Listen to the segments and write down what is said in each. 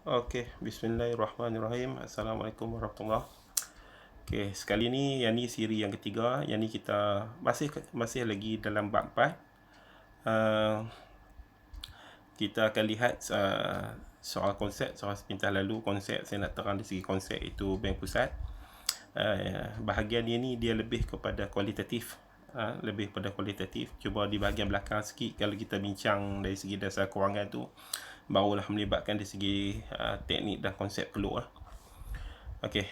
Okey, bismillahirrahmanirrahim. Assalamualaikum warahmatullahi. Okey, sekali ni yang ni siri yang ketiga, yang ni kita masih lagi dalam bab 4. Kita akan lihat soal konsep, soal sepintas lalu konsep saya nak terang dari segi konsep itu bank pusat. Bahagian ini dia lebih kepada kualitatif. Lebih pada kualitatif. Cuba di bahagian belakang sikit kalau kita bincang dari segi dasar kewangan tu, barulah melibatkan dari segi teknik dan konsep keluar. Okey,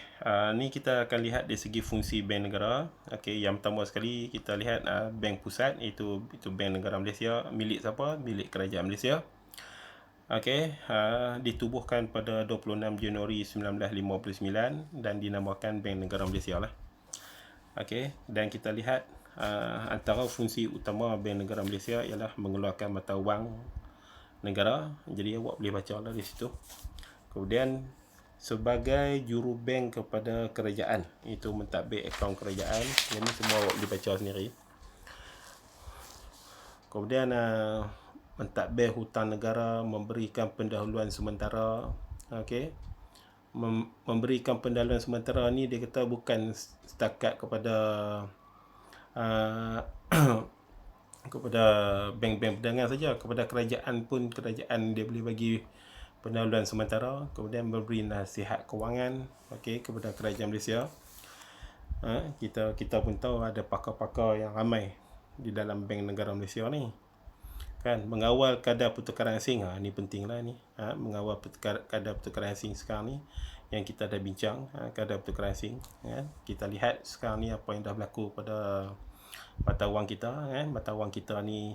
ni kita akan lihat dari segi fungsi bank negara. Okey, yang pertama sekali kita lihat bank pusat, itu bank negara Malaysia. Milik siapa? Milik kerajaan Malaysia. Okey, ditubuhkan pada 26 Januari 1959 dan dinamakan Bank Negara Malaysia lah. Okey, dan kita lihat antara fungsi utama Bank Negara Malaysia ialah mengeluarkan mata wang negara. Jadi awak boleh baca lah di situ. Kemudian sebagai jurubank kepada kerajaan, itu mentadbir akaun kerajaan. Ini semua awak boleh baca sendiri. Kemudian mentadbir hutang negara, memberikan pendahuluan sementara. Okey, memberikan pendahuluan sementara ni dia kata bukan setakat kepada kepada bank-bank perdagangan saja, kepada kerajaan pun, kerajaan dia boleh bagi pendahuluan sementara. Kemudian memberi nasihat kewangan, okey, kepada kerajaan Malaysia. Kita pun tahu ada pakar-pakar yang ramai di dalam Bank Negara Malaysia ni, kan. Mengawal kadar pertukaran asing, ni penting lah ni. Mengawal kadar pertukaran asing sekarang ni yang kita dah bincang, kadar pertukaran asing, kan. Kita lihat sekarang ni apa yang dah berlaku pada mata wang kita, kan. Mata wang kita ni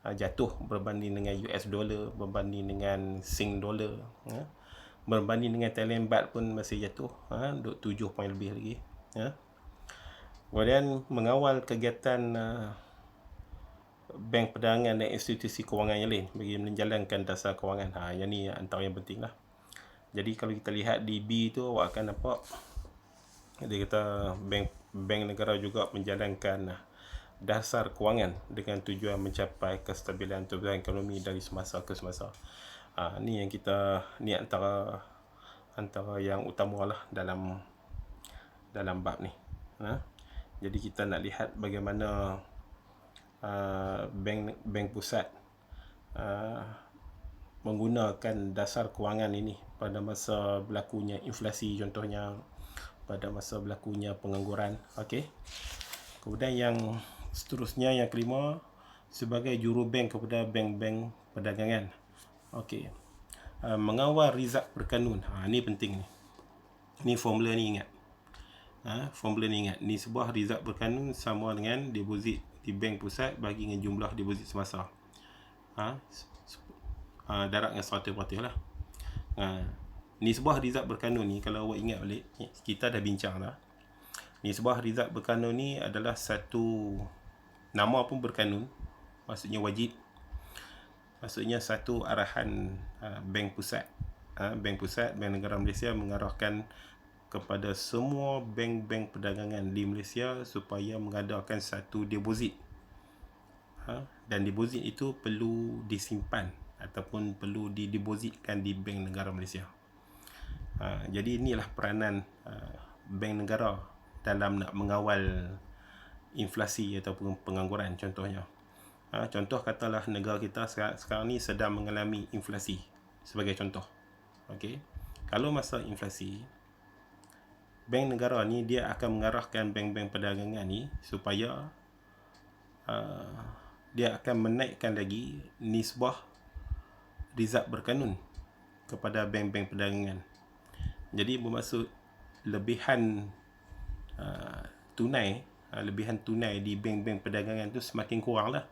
jatuh berbanding dengan US dollar, berbanding dengan Sing dollar, berbanding dengan Thailand baht pun masih jatuh, 7 poin lebih lagi, Kemudian mengawal kegiatan bank perdagangan dan institusi kewangan yang lain bagi menjalankan dasar kewangan. Yang ni antara yang penting lah. Jadi kalau kita lihat di B tu, awak akan nampak dia kata bank negara juga menjalankan dasar kewangan dengan tujuan mencapai kestabilan pertumbuhan ekonomi dari semasa ke semasa. Ni yang kita, ni antara yang utama lah dalam bab ni. Jadi kita nak lihat bagaimana bank pusat menggunakan dasar kewangan ini pada masa berlakunya inflasi, contohnya pada masa berlakunya pengangguran. Okey. Kemudian yang seterusnya, yang kelima, sebagai jurubank kepada bank-bank perdagangan. Okey. Mengawal rizab berkanun. Ni penting ni. Ni formula ni ingat. Formula ni ingat. Ni sebuah rizab berkanun sama dengan deposit di bank pusat bagi dengan jumlah deposit semasa. Darab dengan 100% lah. Ni sebuah rizab berkanun ni, kalau awak ingat balik, kita dah bincang lah. Ni sebuah rizab berkanun ni adalah satu, nama pun berkanun, maksudnya wajib. Maksudnya satu arahan bank pusat. Bank pusat, Bank Negara Malaysia mengarahkan kepada semua bank-bank perdagangan di Malaysia supaya mengadakan satu deposit. Dan deposit itu perlu disimpan ataupun perlu didepositkan di Bank Negara Malaysia. Jadi inilah peranan bank negara dalam nak mengawal inflasi ataupun pengangguran, contohnya. Contoh katalah negara kita sekarang ni sedang mengalami inflasi, sebagai contoh. Okey. Kalau masa inflasi, bank negara ni dia akan mengarahkan bank-bank perdagangan ni supaya dia akan menaikkan lagi nisbah rizab berkanun kepada bank-bank perdagangan. Jadi bermaksud lebihan lebihan tunai di bank-bank perdagangan tu semakin kurang lah.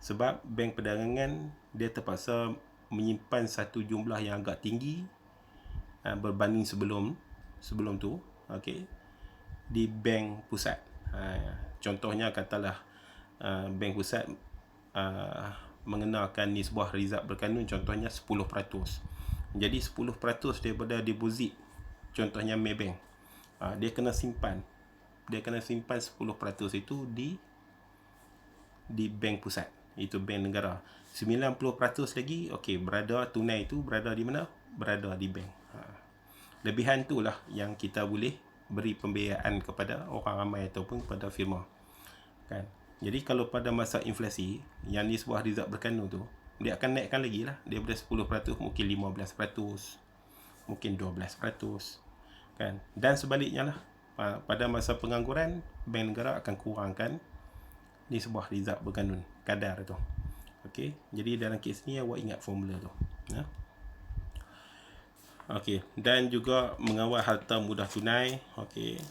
Sebab bank perdagangan dia terpaksa menyimpan satu jumlah yang agak tinggi berbanding sebelum tu, okey, di bank pusat. Contohnya katalah bank pusat mengenakan nisbah rizab berkanun, contohnya 10%. Jadi 10% daripada deposit, contohnya Maybank, dia kena simpan 10% itu di bank pusat, itu bank negara. 90% lagi, okey, tunai itu berada di mana? berada di bank. Lebihan tu lah yang kita boleh beri pembiayaan kepada orang ramai ataupun kepada firma, kan. Jadi kalau pada masa inflasi yang ni sebuah result berkanu tu, dia akan naikkan lagi lah, daripada 10% mungkin 15%, mungkin 12%, kan. Dan sebaliknya lah, pada masa pengangguran, bank negara akan kurangkan ni sebuah result berkanun kadar tu. Okey, jadi dalam kes ni awak ingat formula tu, ya. Okey, dan juga mengawal harta mudah tunai. Okey,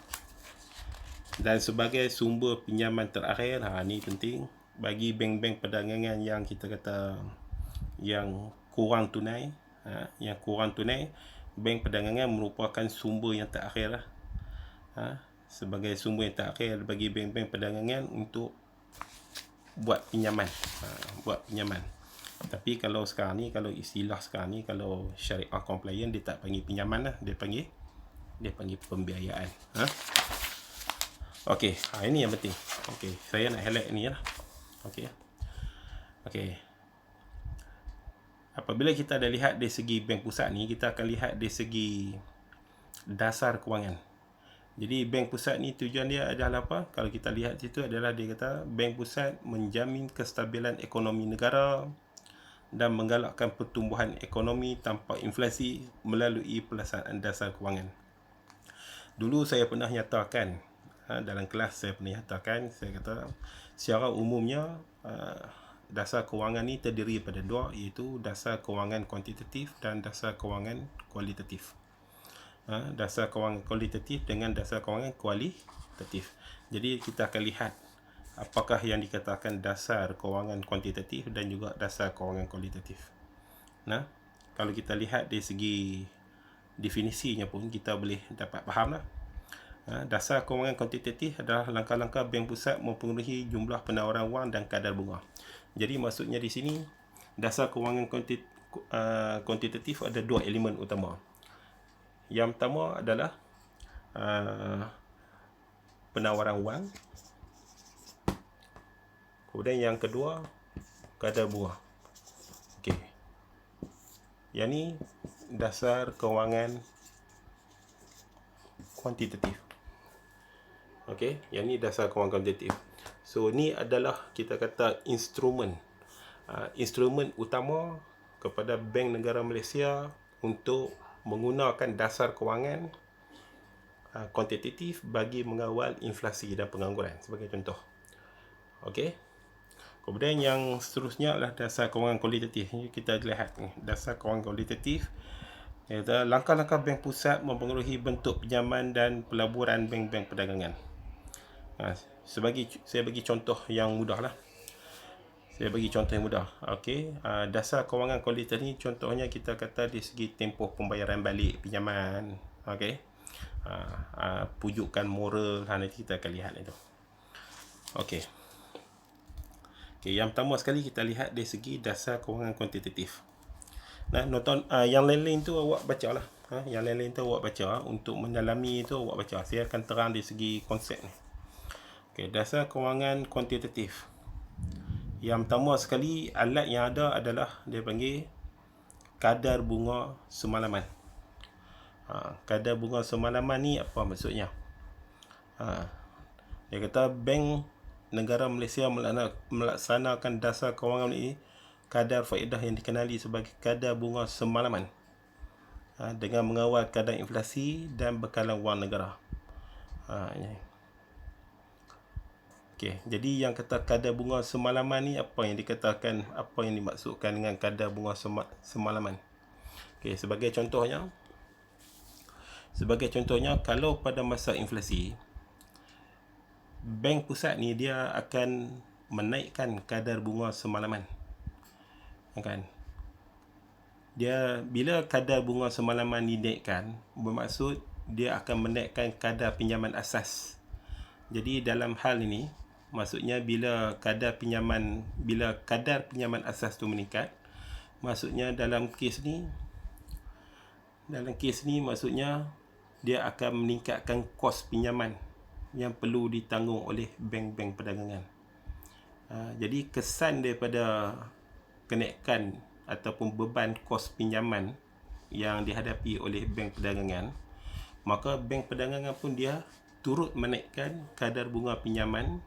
dan sebagai sumber pinjaman terakhir, ni penting bagi bank-bank perdagangan yang kita kata yang kurang tunai. Yang kurang tunai, bank perdagangan merupakan sumber yang terakhir lah. Sebagai sumber yang terakhir bagi bank-bank perdagangan untuk buat pinjaman. Tapi kalau sekarang ni, kalau istilah sekarang ni, kalau syariah compliant, dia tak panggil pinjaman lah, dia panggil pembiayaan. Okey, ini yang penting. Okey, saya nak highlight ni lah. Okey. Apabila kita dah lihat dari segi bank pusat ni, kita akan lihat dari segi dasar kewangan. Jadi bank pusat ni tujuan dia adalah apa? Kalau kita lihat situ adalah dia kata bank pusat menjamin kestabilan ekonomi negara dan menggalakkan pertumbuhan ekonomi tanpa inflasi melalui pelaksanaan dasar kewangan. Dulu saya pernah nyatakan, dalam kelas saya pernah nyatakan, saya kata secara umumnya dasar kewangan ni terdiri pada dua, iaitu dasar kewangan kuantitatif dan dasar kewangan kualitatif. Dasar kewangan kualitatif dengan dasar kewangan kualitatif. Jadi kita akan lihat apakah yang dikatakan dasar kewangan kuantitatif dan juga dasar kewangan kualitatif. Kalau kita lihat dari segi definisinya pun kita boleh dapat faham lah. Dasar kewangan kuantitatif adalah langkah-langkah bank pusat mempengaruhi jumlah penawaran wang dan kadar bunga. Jadi maksudnya di sini dasar kewangan kuantitatif ada dua elemen utama. Yang pertama adalah penawaran wang. Kemudian yang kedua, kadar bunga. Okey. Yang ni dasar kewangan kuantitatif. Okey, yang ni dasar kewangan kuantitatif. So ni adalah kita kata instrumen utama kepada Bank Negara Malaysia untuk menggunakan dasar kewangan kuantitatif bagi mengawal inflasi dan pengangguran sebagai contoh. Okey. Kemudian yang seterusnya adalah dasar kewangan kualitatif. Kita lihat dasar kewangan kualitatif, iaitu langkah-langkah bank pusat mempengaruhi bentuk pinjaman dan pelaburan bank-bank perdagangan. Saya bagi contoh yang mudah lah. Okey, dasar kewangan kualitatif ni contohnya kita kata di segi tempoh pembayaran balik pinjaman. Okey, pujukan moral, nanti kita akan lihat itu. Okey, yang pertama sekali kita lihat dari segi dasar kewangan kuantitatif. Nonton yang lain-lain tu awak baca lah. Yang lain-lain tu awak baca. Untuk mendalami itu awak baca. Saya akan terang dari segi konsep ni. Okey, dasar kewangan kuantitatif. Yang pertama sekali, alat yang ada adalah dia panggil kadar bunga semalaman. Kadar bunga semalaman ni apa maksudnya? Dia kata Bank Negara Malaysia melaksanakan dasar kewangan ini kadar faedah yang dikenali sebagai kadar bunga semalaman dengan mengawal kadar inflasi dan bekalan wang negara. Okey, jadi yang kata kadar bunga semalaman ni apa yang dikatakan, apa yang dimaksudkan dengan kadar bunga semalaman? Okey, sebagai contohnya kalau pada masa inflasi, bank pusat ni dia akan menaikkan kadar bunga semalaman. Kan? Dia bila kadar bunga semalaman dinaikkan, bermaksud dia akan menaikkan kadar pinjaman asas. Jadi dalam hal ini, maksudnya bila kadar pinjaman asas tu meningkat, maksudnya dalam kes ni maksudnya dia akan meningkatkan kos pinjaman yang perlu ditanggung oleh bank-bank perdagangan. Jadi kesan daripada kenaikan ataupun beban kos pinjaman yang dihadapi oleh bank perdagangan, maka bank perdagangan pun dia turut menaikkan kadar bunga pinjaman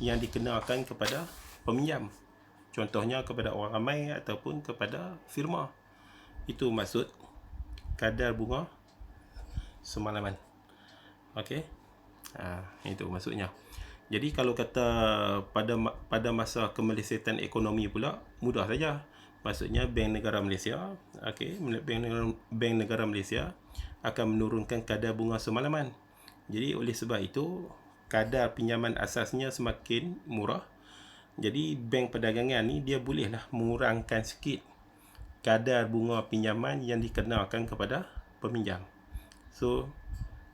yang dikenakan kepada peminjam. Contohnya kepada orang ramai ataupun kepada firma. Itu maksud kadar bunga semalaman. Okey. Itu maksudnya. Jadi kalau kata pada masa kemelesetan ekonomi pula, mudah saja. Maksudnya Bank Negara Malaysia, Bank Negara Malaysia akan menurunkan kadar bunga semalaman. Jadi oleh sebab itu, kadar pinjaman asasnya semakin murah. Jadi bank perdagangan ni dia bolehlah mengurangkan sikit kadar bunga pinjaman yang dikenakan kepada peminjam. So,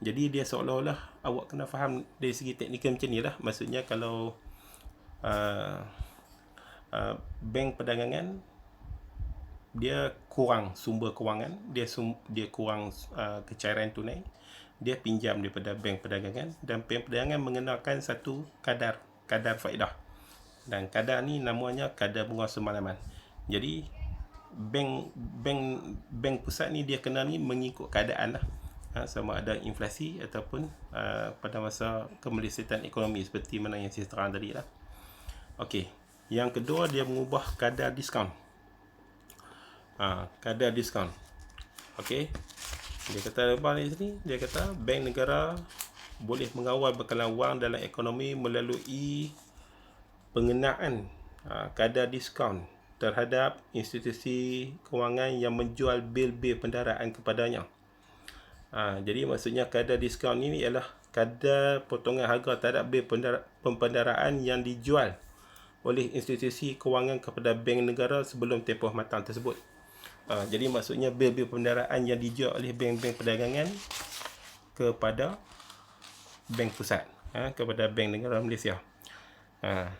jadi dia seolah-olah awak kena faham dari segi teknikal macam ni lah. Maksudnya kalau bank perdagangan dia kurang sumber kewangan, dia kurang kecairan tunai, dia pinjam daripada bank perdagangan, dan bank perdagangan mengenakan satu kadar faedah, dan kadar ni namanya kadar bunga semalaman. Jadi bank pusat ni dia kena ni mengikut keadaan lah, sama ada inflasi ataupun pada masa kemelesetan ekonomi seperti mana yang saya terang tadi lah. Okey, yang kedua dia mengubah kadar diskaun. Kadar diskaun. Okey, dia kata apa di sini? Dia kata bank negara boleh mengawal bekalan wang dalam ekonomi melalui pengenaan kadar diskaun terhadap institusi kewangan yang menjual bil-bil pendaraan kepadanya. Jadi maksudnya kadar diskaun ini ialah kadar potongan harga terhadap bil pendaraan yang dijual oleh institusi kewangan kepada bank negara sebelum tempoh matang tersebut. Jadi maksudnya bil-bil pendaraan yang dijual oleh bank-bank perdagangan kepada bank pusat, kepada Bank Negara Malaysia.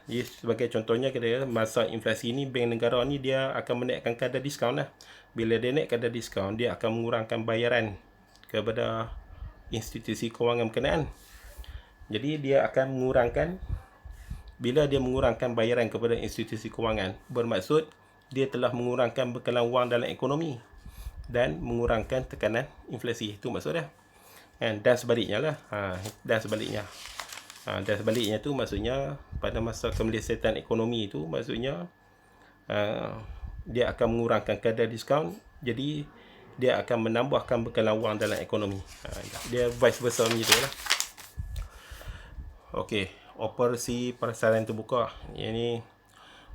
Jadi sebagai contohnya, kita masa inflasi ni bank negara ni dia akan menaikkan kadar diskaun lah. Bila dia naik kadar diskaun, dia akan mengurangkan bayaran kepada institusi kewangan berkenaan. Jadi dia akan mengurangkan, bila dia mengurangkan bayaran kepada institusi kewangan, bermaksud dia telah mengurangkan bekalan wang dalam ekonomi dan mengurangkan tekanan inflasi. Itu maksudnya. Dan sebaliknya lah. Dan sebaliknya tu maksudnya pada masa kemelesetan ekonomi itu, maksudnya dia akan mengurangkan kadar diskaun, jadi dia akan menambahkan bekalan wang dalam ekonomi. Dia vice versa macam lah. Okey, operasi pasaran terbuka. Ini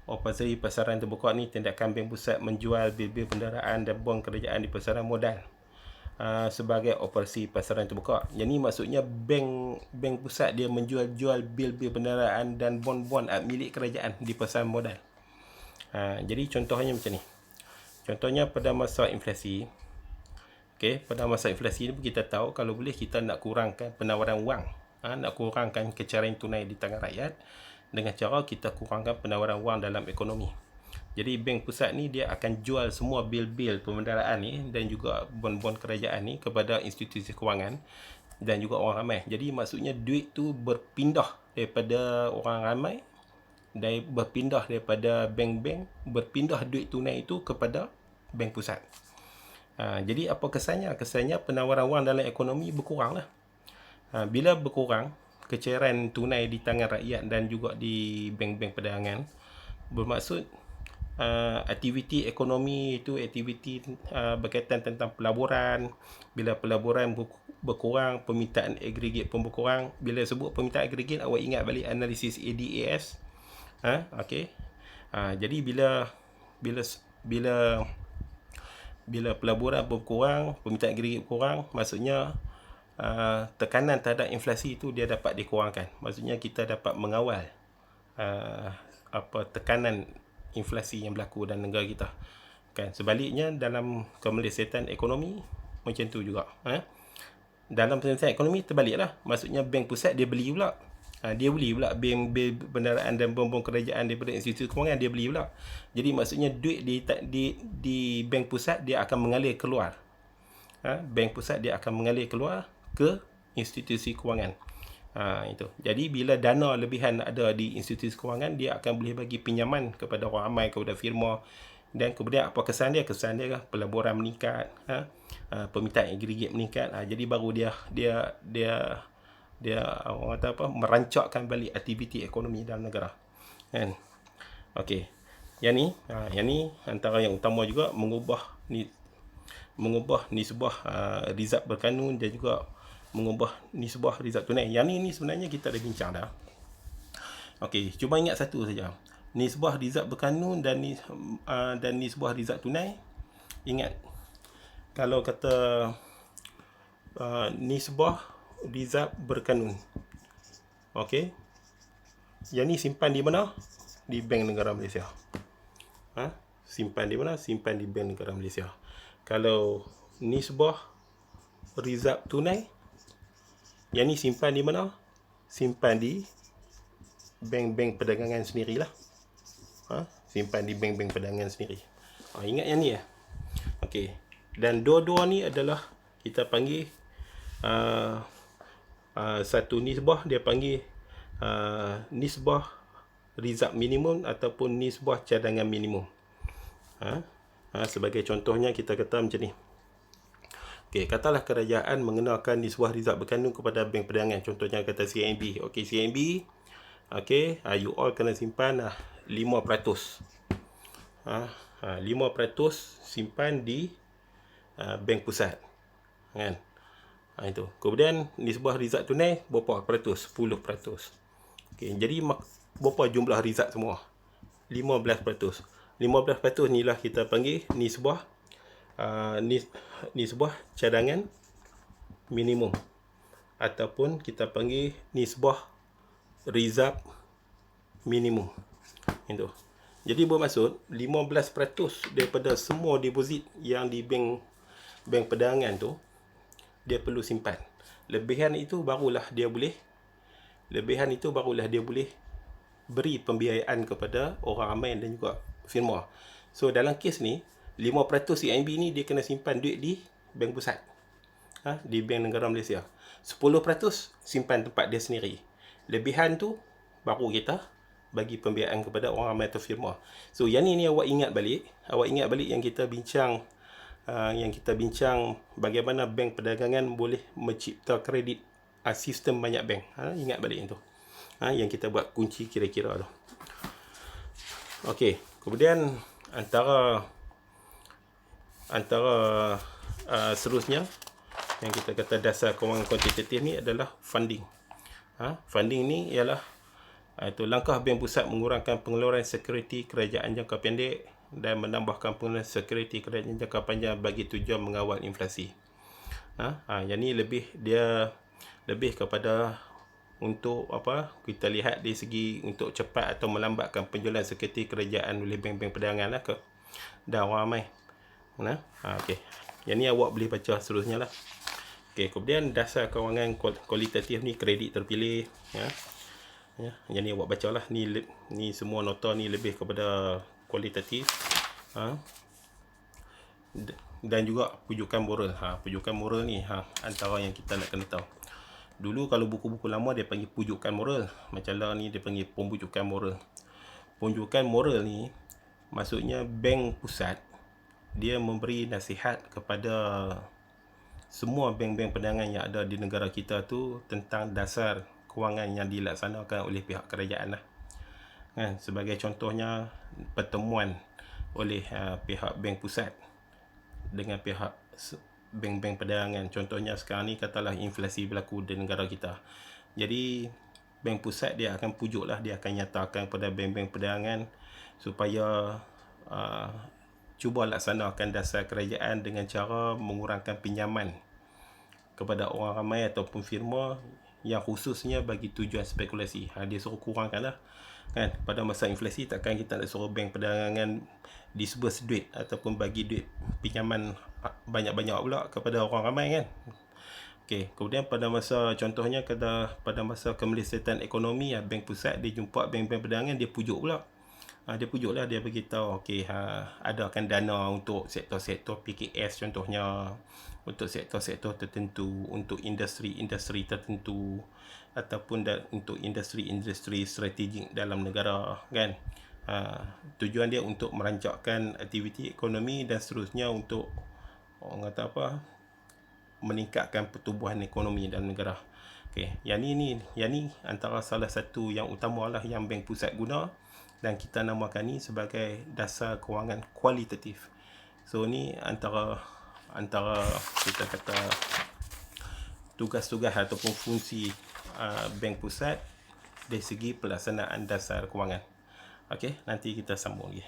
operasi pasaran terbuka ni tindakan bank pusat menjual bil-bil pendaraan dan bon kerajaan di pasaran modal sebagai operasi pasaran terbuka. Jadi maksudnya bank pusat dia menjual bil-bil pendaraan dan bon-bon milik kerajaan di pasaran modal. Jadi contohnya macam ni. Contohnya pada masa inflasi. Okey, pada masa inflasi ni kita tahu kalau boleh kita nak kurangkan penawaran wang, nak kurangkan kecairan tunai di tangan rakyat dengan cara kita kurangkan penawaran wang dalam ekonomi. Jadi bank pusat ni dia akan jual semua bil-bil pendaraan ni dan juga bon-bon kerajaan ni kepada institusi kewangan dan juga orang ramai. Jadi maksudnya duit tu berpindah daripada orang ramai, dan berpindah daripada bank-bank, berpindah duit tunai itu kepada bank pusat. Jadi apa kesannya? Kesannya penawaran wang dalam ekonomi berkurang lah. Bila berkurang kecairan tunai di tangan rakyat dan juga di bank-bank perdagangan, bermaksud aktiviti ekonomi itu aktiviti berkaitan tentang pelaburan. Bila pelaburan berkurang, permintaan agregat pun berkurang. Bila sebut permintaan agregat, awak ingat balik analisis ADAS. Okey. Jadi bila pelaburan berkurang, permintaan agregat berkurang, maksudnya tekanan terhadap inflasi itu dia dapat dikurangkan. Maksudnya kita dapat mengawal tekanan inflasi yang berlaku dalam negara kita. Kan sebaliknya dalam kemelesetan ekonomi macam tu juga. Dalam kemelesetan ekonomi terbaliklah. Maksudnya bank pusat dia beli pula. Dia beli pula bil pendaraan dan bon-bon kerajaan daripada institusi kewangan, dia beli pula. Jadi maksudnya duit di bank pusat dia akan mengalir keluar. Bank pusat dia akan mengalir keluar ke institusi kewangan. Itu. Jadi bila dana lebihan ada di institusi kewangan, dia akan boleh bagi pinjaman kepada orang ramai, kepada firma Dan kemudian apa kesan dia? Kesan dia kan pelaburan meningkat, permintaan aggregate meningkat. Jadi baru dia orang kata apa, merancakkan balik aktiviti ekonomi dalam negara. Kan? Okey. Yang ni antara yang utama juga mengubah nisbah rizab berkanun dan juga mengubah nisbah rizab tunai. Yang ni sebenarnya kita dah bincang dah. Okey, cuma ingat satu saja. Nisbah rizab berkanun dan nisbah rizab tunai. Ingat, kalau kata nisbah rizab berkanun, okey, yang ni simpan di mana? Di Bank Negara Malaysia. Simpan di mana? Simpan di Bank Negara Malaysia. Kalau nisbah rizab tunai, yang ni simpan di mana? Simpan di bank-bank perdagangan sendirilah. Simpan di bank-bank perdagangan sendiri. Ingat yang ni ya. Okey. Dan dua-dua ni adalah kita panggil satu nisbah dia panggil nisbah rizab minimum ataupun nisbah cadangan minimum. Sebagai contohnya kita kata macam ni. Okey, katalah kerajaan mengenalkan nisbah rizab berkanun kepada bank perdagangan. Contohnya kata CIMB. Okey, CIMB, okey, you all kena simpan 5%. 5% simpan di bank pusat. Kan? Itu. Kemudian nisbah rizab tunai berapa peratus? 10%. Okey, jadi berapa jumlah rizab semua? 15%. 15% inilah kita panggil nisbah nisbah cadangan minimum ataupun kita panggil nisbah rizab minimum. Itu. Jadi bermaksud 15% daripada semua deposit yang di bank perdagangan tu dia perlu simpan. Lebihan itu barulah dia boleh beri pembiayaan kepada orang ramai dan juga firma. So dalam kes ni 5% CIMB ni dia kena simpan duit di bank pusat, di Bank Negara Malaysia. 10% simpan tempat dia sendiri. Lebihan tu baru kita bagi pembiayaan kepada orang ramai atau firma. So yang ni awak ingat balik yang kita bincang bagaimana bank perdagangan boleh mencipta kredit sistem banyak bank. Ingat balik itu. Yang kita buat kunci kira-kira tu. Okey, kemudian antara seterusnya yang kita kata dasar kewangan kuantitatif ni adalah funding. Funding ni ialah itu langkah bank pusat mengurangkan pengeluaran sekuriti kerajaan jangka pendek dan menambahkan pengeluaran sekuriti kerajaan jangka panjang bagi tujuan mengawal inflasi. Yang ni lebih kepada untuk apa, kita lihat dari segi untuk cepat atau melambatkan penjualan sekuriti kerajaan oleh bank-bank perdagangan lah dan orang ramai. Okey. Yang ni awak boleh baca seterusnya lah. Okey, kemudian dasar kewangan kualitatif ni kredit terpilih, yang ni awak bacalah. Ni semua nota ni lebih kepada kualitatif. Dan juga pujukan moral. Pujukan moral ni antara yang kita nak kena tahu. Dulu kalau buku-buku lama dia panggil pujukan moral, macam lah ni dia panggil pembujukan moral. Pembujukan moral ni maksudnya bank pusat dia memberi nasihat kepada semua bank-bank perdagangan yang ada di negara kita tu tentang dasar kewangan yang dilaksanakan oleh pihak kerajaan lah. Sebagai contohnya pertemuan oleh pihak bank pusat dengan pihak bank-bank perdagangan. Contohnya sekarang ni katalah inflasi berlaku di negara kita. Jadi bank pusat dia akan pujuk lah, dia akan nyatakan kepada bank-bank perdagangan supaya cuba laksanakan dasar kerajaan dengan cara mengurangkan pinjaman kepada orang ramai ataupun firma yang khususnya bagi tujuan spekulasi. Dia suruh kurangkan lah. Kan, pada masa inflasi takkan kita nak suruh bank perdagangan disburse duit ataupun bagi duit pinjaman banyak-banyak pula kepada orang ramai kan. Okey, kemudian pada masa contohnya pada masa kemelesetan ekonomi, bank pusat dia jumpa bank-bank perdagangan, dia pujuk pula. Dia pujuklah, dia beritahu okey, adakan dana untuk sektor-sektor PKS contohnya, untuk sektor-sektor tertentu, untuk industri-industri tertentu ataupun untuk industri-industri strategik dalam negara kan. Tujuan dia untuk merancangkan aktiviti ekonomi dan seterusnya untuk orang kata apa, meningkatkan pertumbuhan ekonomi dalam negara. Okey, yang ni antara salah satu yang utama lah yang Bank Pusat guna, dan kita namakan ni sebagai dasar kewangan kualitatif. So ni antara kita kata tugas-tugas ataupun fungsi Bank Pusat dari segi pelaksanaan dasar kewangan. Okey, nanti kita sambung lagi.